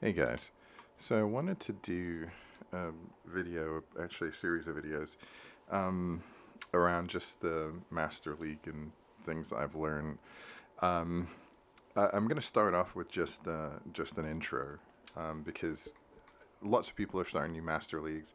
Hey guys, so I wanted to do a video, actually a series of videos, um, around just the Master League and things I've learned. Um, I'm going to start off with just an intro, because lots of people are starting new Master Leagues.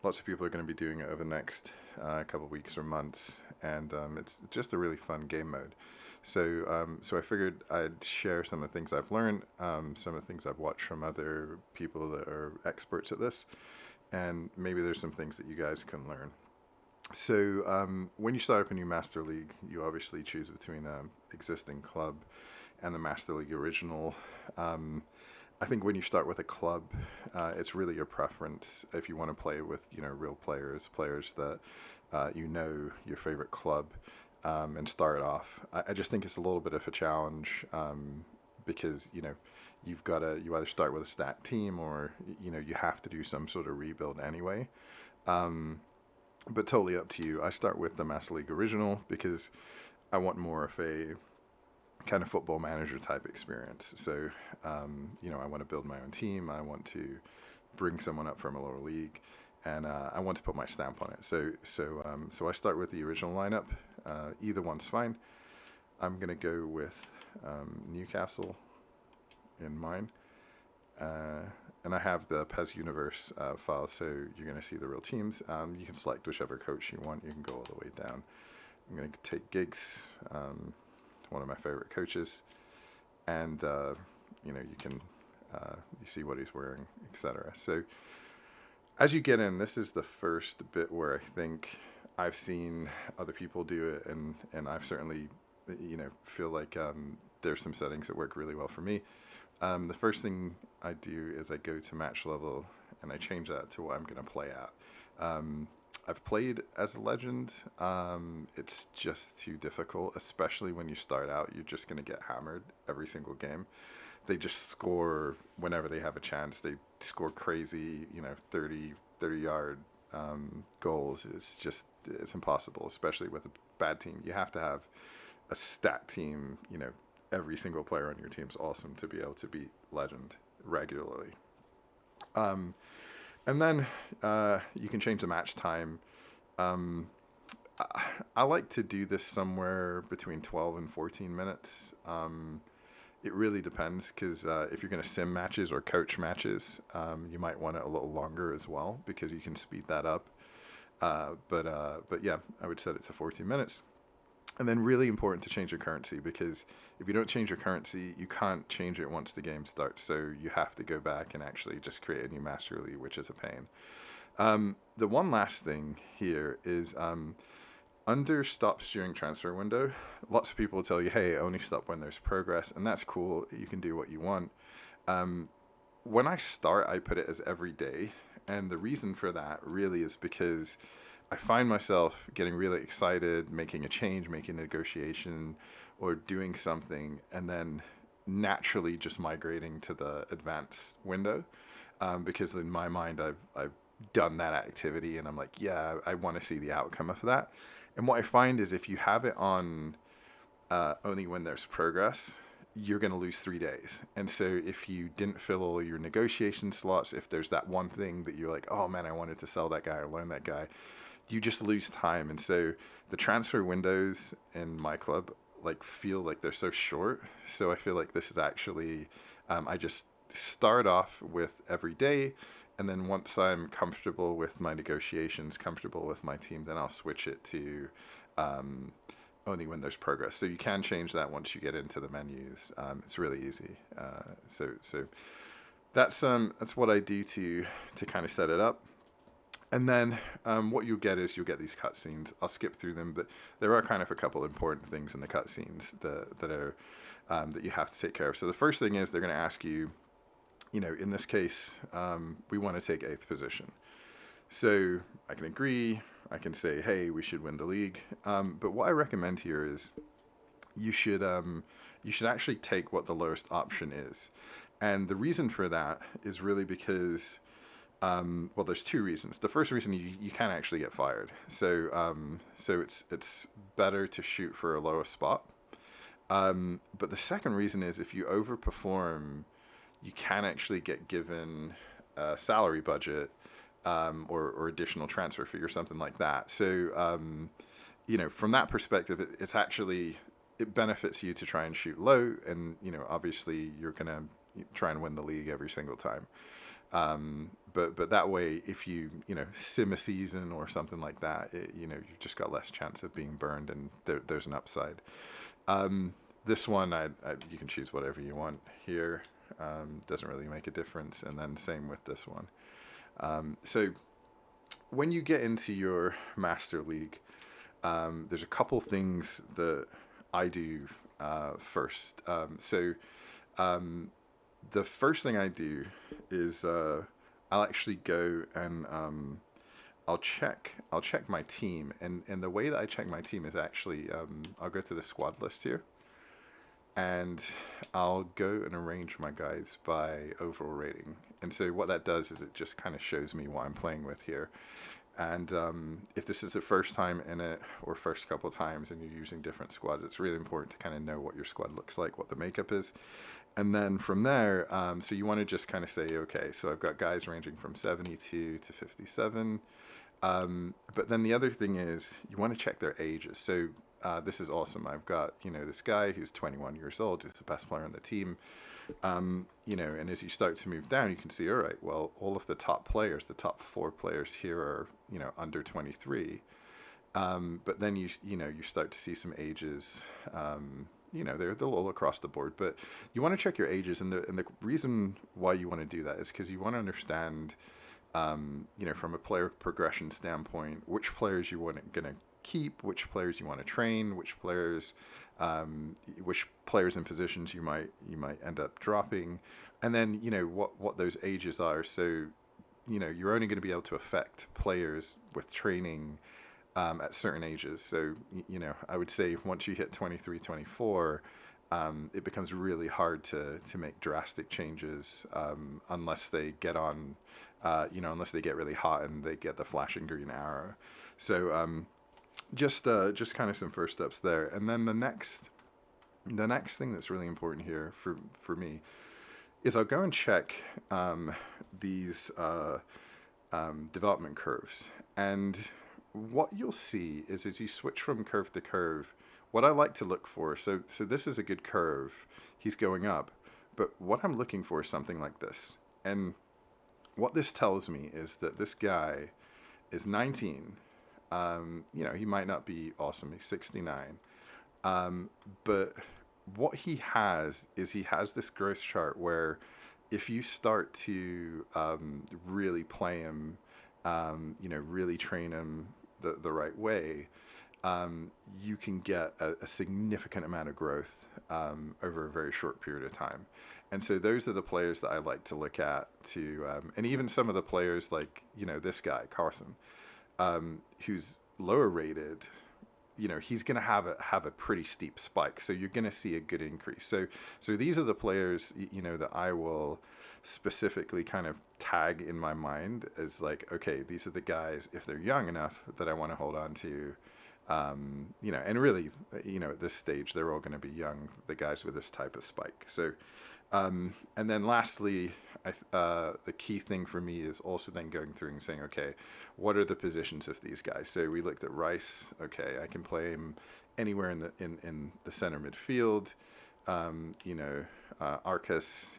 Lots of people are going to be doing it over the next couple of weeks or months, and it's just a really fun game mode. So I figured I'd share some of the things I've learned, some of the things I've watched from other people that are experts at this, and maybe there's some things that you guys can learn. So when you start up a new Master League, you obviously choose between the existing club and the Master League original. Um, I think when you start with a club, it's really your preference if you want to play with real players, players that your favorite club, and start off. I just think it's a little bit of a challenge, because you either start with a stat team or you have to do some sort of rebuild anyway. Um, but totally up to you. I start with the Master League original because I want more of a kind of football manager type experience. So, I want to build my own team. I want to bring someone up from a lower league, and I want to put my stamp on it. So I start with the original lineup. Either one's fine. I'm gonna go with Newcastle in mine, uh, and I have the PES Universe file, so you're gonna see the real teams. You can select whichever coach you want. You can go all the way down. I'm gonna take Giggs. One of my favorite coaches, and you can you see what he's wearing, etc. So as you get in, this is the first bit where I think I've seen other people do it, and I've certainly feel like there's some settings that work really well for me. The first thing I do is I go to match level and I change that to what I'm going to play at. I've played as a legend. It's just too difficult, especially when you start out. You're just going to get hammered every single game. They just score whenever they have a chance. They score crazy, 30 yard goals. It's impossible, especially with a bad team. You have to have a stat team. Every single player on your team is awesome to be able to beat legend regularly. Um, and then you can change the match time. Um, I like to do this somewhere between 12 and 14 minutes. It really depends because if you're going to sim matches or coach matches, you might want it a little longer as well because you can speed that up. But yeah, I would set it to 14 minutes. And then really important to change your currency because if you don't change your currency, you can't change it once the game starts. So you have to go back and actually just create a new Master League, which is a pain. The one last thing here is under stops during transfer window. Lots of people will tell you, hey, only stop when there's progress, and that's cool. You can do what you want. Um, when I start, I put it as every day, and the reason for that really is because I find myself getting really excited, making a change, making a negotiation, or doing something, and then naturally just migrating to the advanced window, because in my mind I've done that activity, and I'm like, yeah, I want to see the outcome of that. And what I find is if you have it on only when there's progress, you're going to lose 3 days. And so if you didn't fill all your negotiation slots, if there's that one thing that you're like, oh man, I wanted to sell that guy or learn that guy, you just lose time. And so the transfer windows in my club feel like they're so short. So I feel like this is actually, I just start off with every day, and then once I'm comfortable with my negotiations, comfortable with my team, then I'll switch it to um, only when there's progress. So you can change that once you get into the menus. It's really easy. So that's what I do to kind of set it up. And then what you'll get is you'll get these cutscenes. I'll skip through them, but there are kind of a couple important things in the cutscenes that you have to take care of. So the first thing is they're going to ask you, in this case, we want to take eighth position. So I can agree. I can say, hey, we should win the league. But what I recommend here is you should actually take what the lowest option is. And the reason for that is really because well, there's two reasons. The first reason you can actually get fired. So it's better to shoot for a lower spot. But the second reason is if you overperform, you can actually get given a salary budget, or additional transfer fee or something like that. So, from that perspective, it's actually, it benefits you to try and shoot low, and obviously you're gonna try and win the league every single time. But that way, if you sim a season or something like that, you've just got less chance of being burned, and there's an upside. This one, you can choose whatever you want here. Doesn't really make a difference. And then same with this one. So when you get into your Master League, there's a couple things that I do first. The first thing I do is I'll actually go and I'll check my team, and the way that I check my team is actually I'll go to the squad list here, and I'll go and arrange my guys by overall rating. And so what that does is it just kind of shows me what I'm playing with here. And if this is the first time in it, or first couple times, and you're using different squads, it's really important to kind of know what your squad looks like, what the makeup is. And then from there, so you want to just kind of say, okay, so I've got guys ranging from 72 to 57. But then the other thing is you want to check their ages. So this is awesome. I've got, this guy who's 21 years old, he's the best player on the team. And as you start to move down, you can see, all right, well, all of the top players, the top 4 players here are, under 23. But then you start to see some ages, they're all across the board, but you want to check your ages. And the reason why you want to do that is because you want to understand, from a player progression standpoint, which players you want going to keep, which players you want to train, which players in positions you might end up dropping, and then what those ages are. So you're only going to be able to affect players with training at certain ages. So I would say once you hit 23, 24, it becomes really hard to make drastic changes unless they get on, unless they get really hot and they get the flashing green arrow. So just kind of some first steps there. And then the next thing that's really important here for me is I'll go and check these development curves. And what you'll see is as you switch from curve to curve, what I like to look for, so this is a good curve, he's going up, but what I'm looking for is something like this. And what this tells me is that this guy is 19. He might not be awesome, he's 69. But what he has is he has this growth chart where if you start to really play him, really train him the right way, you can get a significant amount of growth over a very short period of time. And so those are the players that I like to look at and even some of the players like, this guy, Carson, who's lower rated, he's going to have a pretty steep spike. So you're going to see a good increase. So these are the players, that I will specifically kind of tag in my mind as like, okay, these are the guys, if they're young enough, that I want to hold on to. And really, at this stage, they're all going to be young, the guys with this type of spike. So, and then lastly, the key thing for me is also then going through and saying, okay, what are the positions of these guys? So we looked at Rice. Okay, I can play him anywhere in the center midfield. Arcus,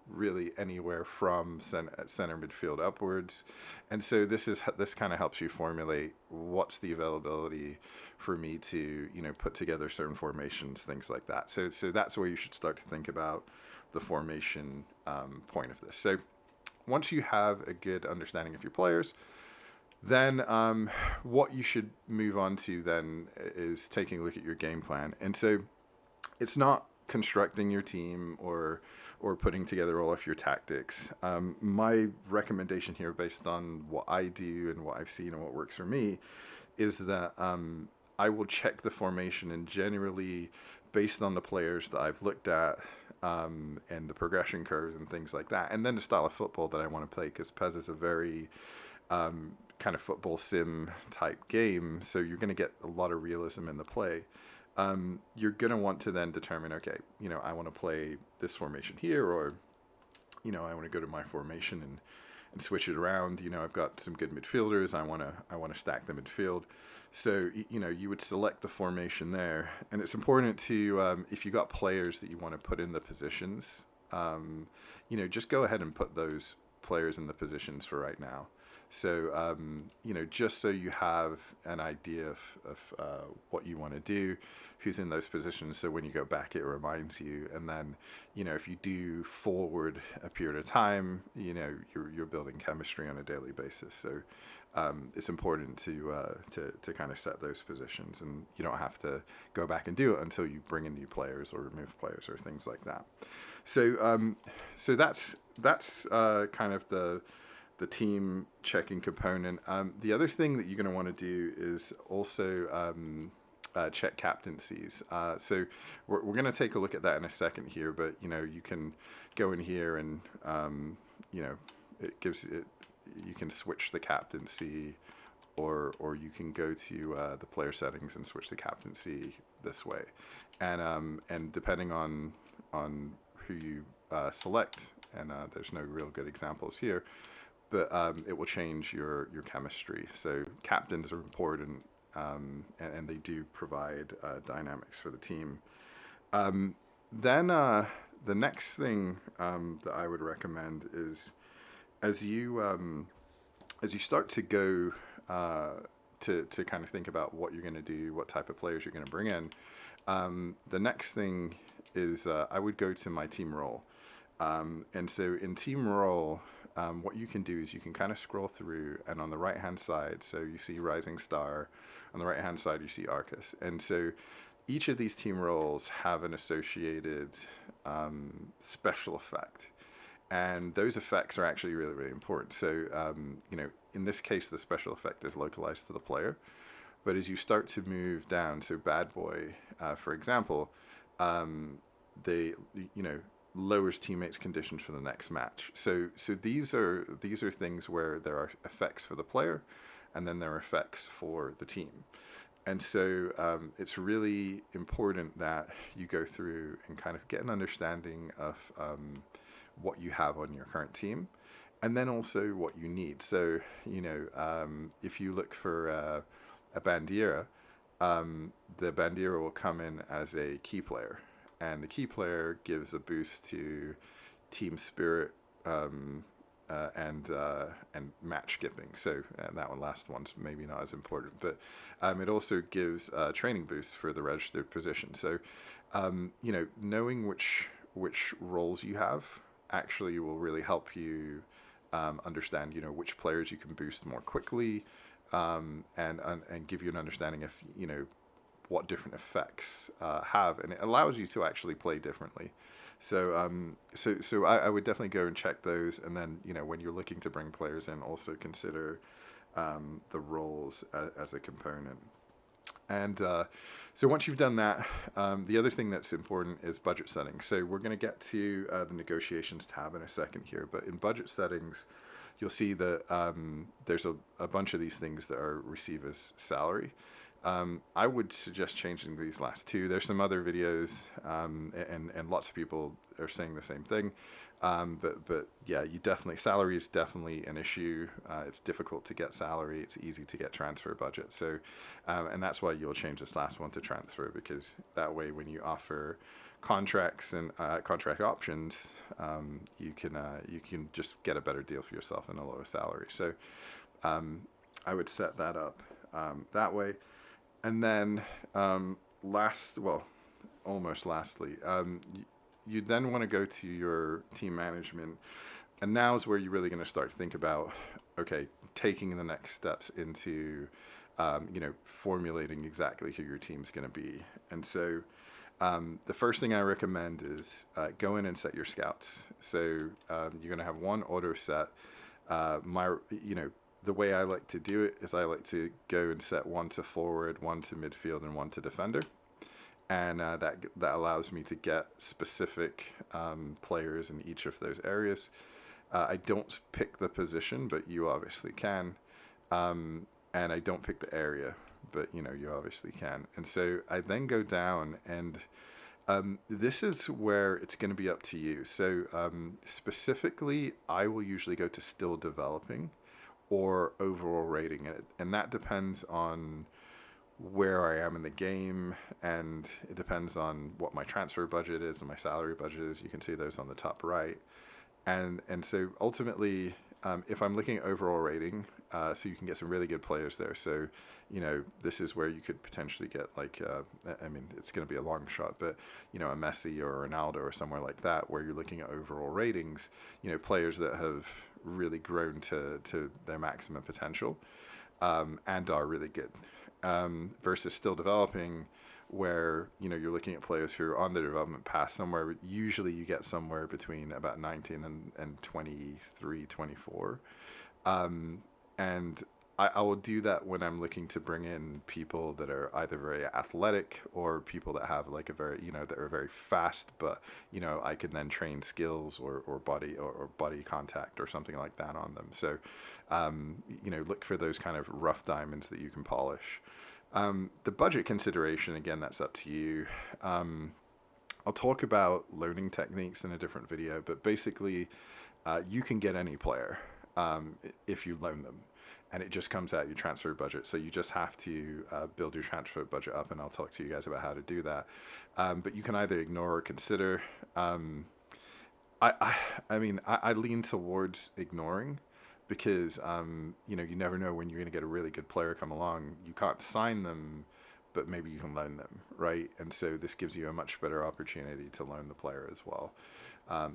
really anywhere from center midfield upwards. And so this kind of helps you formulate what's the availability for me to, put together certain formations, things like that. So that's where you should start to think about the formation point of this. So once you have a good understanding of your players, then what you should move on to then is taking a look at your game plan. And so it's not constructing your team or putting together all of your tactics. My recommendation here, based on what I do and what I've seen and what works for me, is that I will check the formation, and generally based on the players that I've looked at and the progression curves and things like that, and then the style of football that I want to play, because PES is a very kind of football sim type game, so you're going to get a lot of realism in the play. You're going to want to then determine, okay, I want to play this formation here, or I want to go to my formation and switch it around. I've got some good midfielders. I want to stack the midfield. So you would select the formation there, and it's important to if you got players that you want to put in the positions, just go ahead and put those players in the positions for right now. So just so you have an idea of what you want to do, who's in those positions. So when you go back, it reminds you. And then if you do forward a period of time, you're building chemistry on a daily basis. So it's important to kind of set those positions, and you don't have to go back and do it until you bring in new players or remove players or things like that. So that's kind of the team checking component. The other thing that you're going to want to do is also check captaincies. So we're going to take a look at that in a second here, but you can go in here and it gives it. You can switch the captaincy, or you can go to the player settings and switch the captaincy this way, and depending on who you select, and there's no real good examples here, but it will change your chemistry. So captains are important, and they do provide dynamics for the team. Then the next thing that I would recommend is as you start to go to kind of think about what you're going to do, what type of players you're going to bring in, the next thing is I would go to my team role. And so in team role, what you can do is you can kind of scroll through, and on the right hand side, so you see Rising Star, on the right hand side you see Arcus. And so each of these team roles have an associated special effect. And those effects are actually really, really important. So, in this case, the special effect is localized to the player. But as you start to move down, so Bad Boy, for example, they, lowers teammates' conditions for the next match. So these are things where there are effects for the player, and then there are effects for the team. And so it's really important that you go through and kind of get an understanding of what you have on your current team, and then also what you need. So, if you look for a Bandira, the Bandira will come in as a key player, and the key player gives a boost to team spirit and match skipping. So that one last one's maybe not as important, but it also gives training boosts for the registered position. So, knowing which roles you have actually will really help you understand, which players you can boost more quickly, and give you an understanding of, what different effects have, and it allows you to actually play differently. So, I would definitely go and check those, and then when you're looking to bring players in, also consider the roles as a component. And so once you've done that, the other thing that's important is budget settings. So we're going to get to the negotiations tab in a second here, but in budget settings, you'll see that there's a bunch of these things that are receive as salary. I would suggest changing these last two. There's some other videos, and lots of people are saying the same thing. But yeah, salary is definitely an issue. It's difficult to get salary. It's easy to get transfer budget. So, and that's why you'll change this last one to transfer, because that way when you offer contracts and contract options, you can just get a better deal for yourself and a lower salary. So, I would set that up that way. And then almost lastly, you then want to go to your team management, and now is where you're really going to start to think about, okay, taking the next steps into, formulating exactly who your team's going to be. And so the first thing I recommend is go in and set your scouts. So you're going to have one auto set. The way I like to do it is I like to go and set one to forward, one to midfield, and one to defender. And that allows me to get specific players in each of those areas. I don't pick the position, but you obviously can. And I don't pick the area, but you obviously can. And so I then go down, and This is where it's going to be up to you. So specifically, I will usually go to still developing or overall rating it, and that depends on where I am in the game, and it depends on what my transfer budget is and my salary budget is. You can see those on the top right, and so ultimately, if I'm looking at overall rating, so you can get some really good players there. So, this is where you could potentially get like, I mean, it's going to be a long shot, but a Messi or a Ronaldo or somewhere like that, where you're looking at overall ratings, players that have really grown to their maximum potential, and are really good, versus still developing, where you're looking at players who are on the development path somewhere. Usually you get somewhere between about 19 and 23, 24. And I will do that when I'm looking to bring in people that are either very athletic or people that have like a very, that are very fast, but, I can then train skills or body contact or something like that on them. So, look for those kind of rough diamonds that you can polish. The budget consideration, again, that's up to you. I'll talk about loaning techniques in a different video, but basically, you can get any player if you loan them, and it just comes out your transfer budget. So you just have to build your transfer budget up, and I'll talk to you guys about how to do that. But you can either ignore or consider. I mean, I lean towards ignoring, because you never know when you're going to get a really good player come along. You can't sign them, but maybe you can loan them, right? And so this gives you a much better opportunity to loan the player as well. I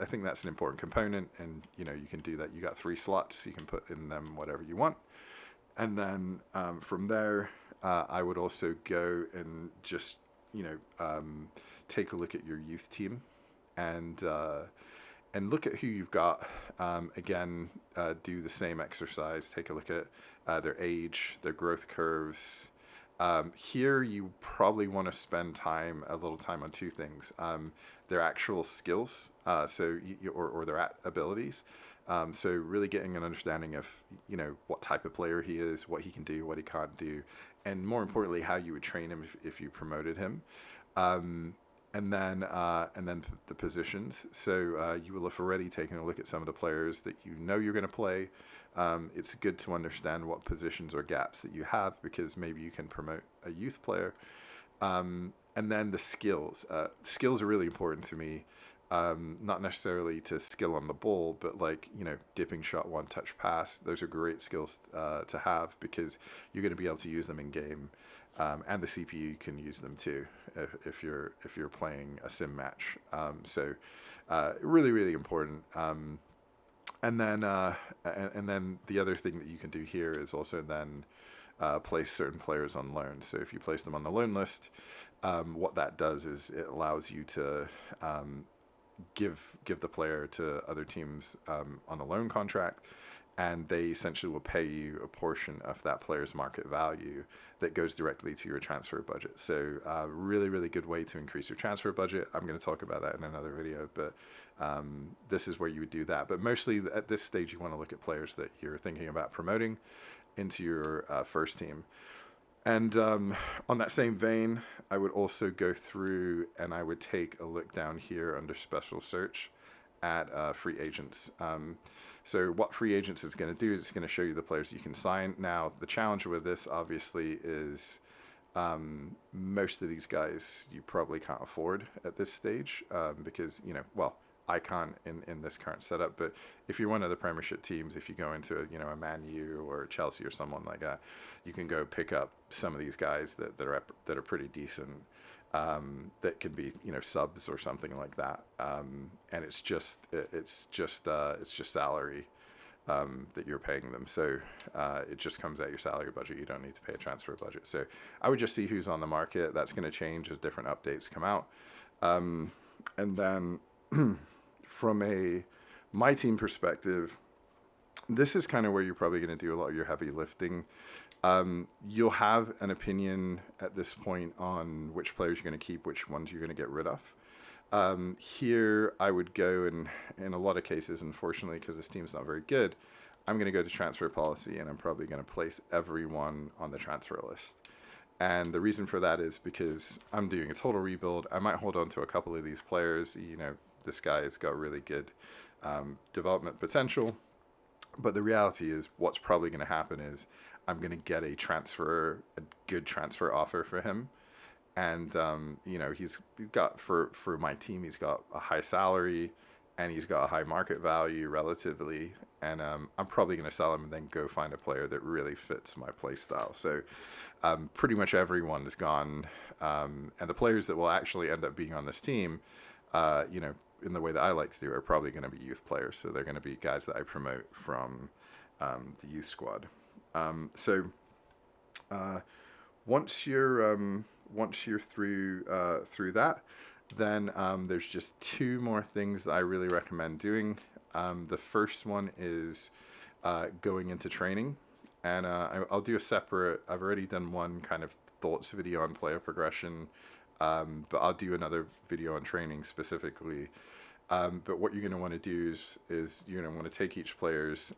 think that's an important component, and you can do that. You got 3 slots, you can put in them whatever you want, and then from there, I would also go and just take a look at your youth team, and look at who you've got. Again, do the same exercise. Take a look at their age, their growth curves. Here, you probably want to spend a little time on 2 things: their actual skills, or their abilities. So really getting an understanding of what type of player he is, what he can do, what he can't do, and more importantly, how you would train him if you promoted him. And then the positions. So you will have already taken a look at some of the players that you're going to play. It's good to understand what positions or gaps that you have, because maybe you can promote a youth player. And then the skills. Skills are really important to me. Not necessarily to skill on the ball, but like, dipping shot, one touch pass. Those are great skills to have, because you're going to be able to use them in game. And the CPU can use them too if you're playing a sim match. So really, really important. And then the other thing that you can do here is also then place certain players on loan. So if you place them on the loan list, what that does is it allows you to give the player to other teams on a loan contract, and they essentially will pay you a portion of that player's market value that goes directly to your transfer budget. So really, really good way to increase your transfer budget. I'm going to talk about that in another video, but this is where you would do that. But mostly at this stage, you want to look at players that you're thinking about promoting into your first team. And on that same vein, I would also go through and I would take a look down here under special search at free agents. So what free agents is going to do is it's going to show you the players you can sign. Now, the challenge with this obviously is most of these guys you probably can't afford at this stage, because, I can't in this current setup, but if you're one of the Premiership teams, if you go into a Man U or Chelsea or someone like that, you can go pick up some of these guys that are pretty decent, that could be subs or something like that, and it's just salary that you're paying them. So it just comes out your salary budget. You don't need to pay a transfer budget. So I would just see who's on the market. That's going to change as different updates come out, and then from my team perspective, this is kind of where you're probably going to do a lot of your heavy lifting. You'll have an opinion at this point on which players you're going to keep, which ones you're going to get rid of. Here, I would go, and in a lot of cases, unfortunately, because this team's not very good, I'm going to go to transfer policy, and I'm probably going to place everyone on the transfer list. And the reason for that is because I'm doing a total rebuild. I might hold on to a couple of these players. You know, this guy has got really good development potential. But the reality is, what's probably going to happen is I'm going to get a good transfer offer for him. And you know, he's got for my team, he's got a high salary, and he's got a high market value relatively. And I'm probably going to sell him and then go find a player that really fits my play style. So pretty much everyone is gone, and the players that will actually end up being on this team, you know, in the way that I like to do, are probably going to be youth players. So they're going to be guys that I promote from the youth squad. So once you're through that, then there's just two more things that I really recommend doing. The first one is going into training, and I'll do a separate. I've already done one kind of thoughts video on player progression, but I'll do another video on training specifically. But what you're going to want to do is you're going to want to take each player's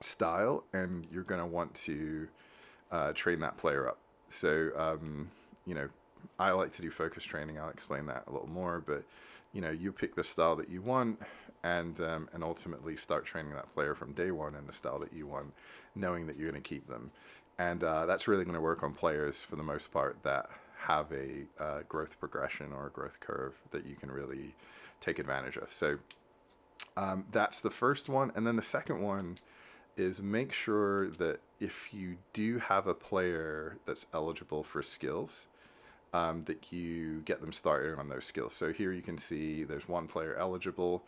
style, and you're going to want to train that player up. So, you know, I like to do focus training. I'll explain that a little more, but you know, you pick the style that you want, and ultimately start training that player from day one in the style that you want, knowing that you're going to keep them. And that's really going to work on players for the most part that have a growth progression or a growth curve that you can really take advantage of. So that's the first one. And then the second one is make sure that if you do have a player that's eligible for skills, that you get them started on those skills. So here you can see there's one player eligible,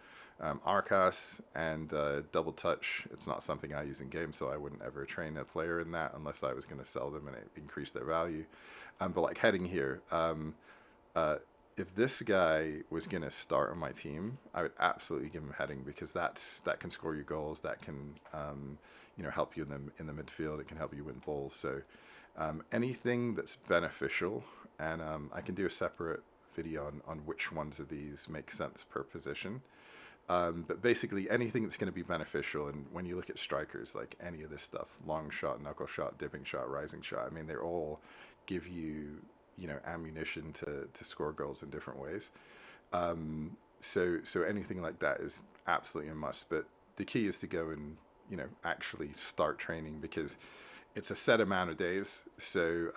Arcas and Double Touch. It's not something I use in game, so I wouldn't ever train a player in that unless I was going to sell them and it increase their value. But like heading here, if this guy was going to start on my team, I would absolutely give him heading, because that can score you goals, that can you know, help you in the midfield, it can help you win balls. So anything that's beneficial, and I can do a separate video on which ones of these make sense per position. But basically anything that's going to be beneficial, and when you look at strikers, like any of this stuff, long shot, knuckle shot, dipping shot, rising shot, I mean, they all give you, you know, ammunition to score goals in different ways. So anything like that is absolutely a must. But the key is to go and, you know, actually start training, because it's a set amount of days. So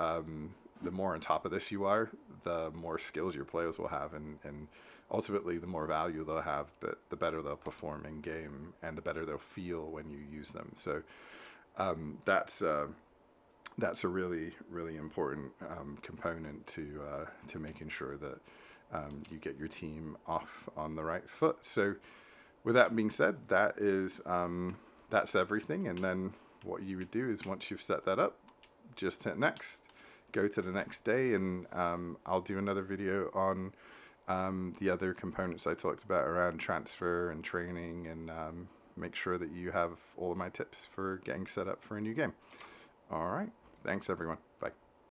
the more on top of this you are, the more skills your players will have, and ultimately the more value they'll have, but the better they'll perform in game, and the better they'll feel when you use them. So that's a really, really important component to making sure that you get your team off on the right foot. So with that being said, that's everything. And then what you would do is, once you've set that up, just hit next, go to the next day, and I'll do another video on the other components I talked about around transfer and training, and make sure that you have all of my tips for getting set up for a new game. All right. Thanks, everyone. Bye.